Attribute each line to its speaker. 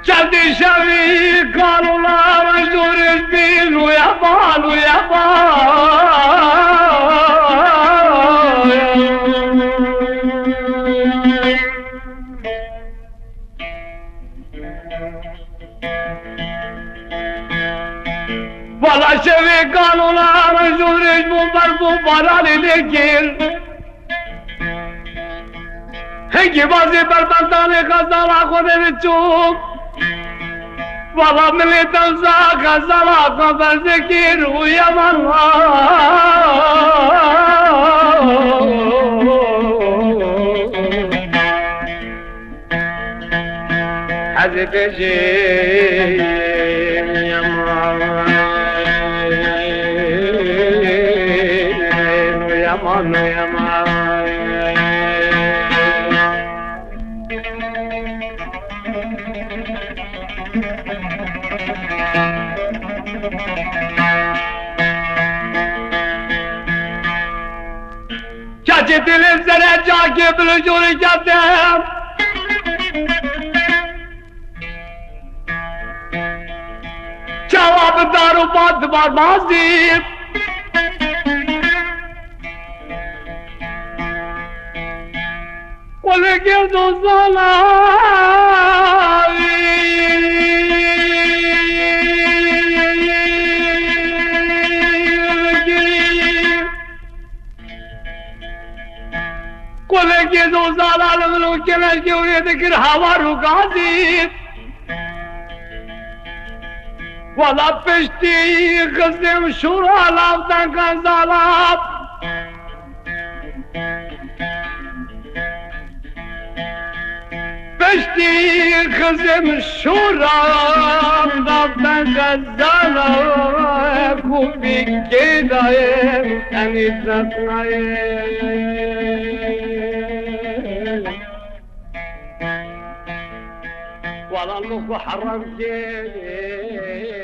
Speaker 1: جدي شوي قالوا لا رجل البين ويبال ولا شوي قالوا لا رجل رجل برضو براني لكن هنگی بازی بربندانی غزالا خودی بچوب والا ملی تنزا غزالا خبر ذکر و یمن حضرت جیم یمن चाचे दिल जरा जाके बिलजोरी जाते हैं जवाब दारू बात बाजी बोले के दो साला कोले के दो साल लोग चले क्यों ये दिखर हवा रुका दी वाला पिश्ती कस्म शुरा लावता का सालाब पिश्ती कस्म शुरा लावता का सालाब खूबी के दाए अनिद्रत नाए والله حرام جيبي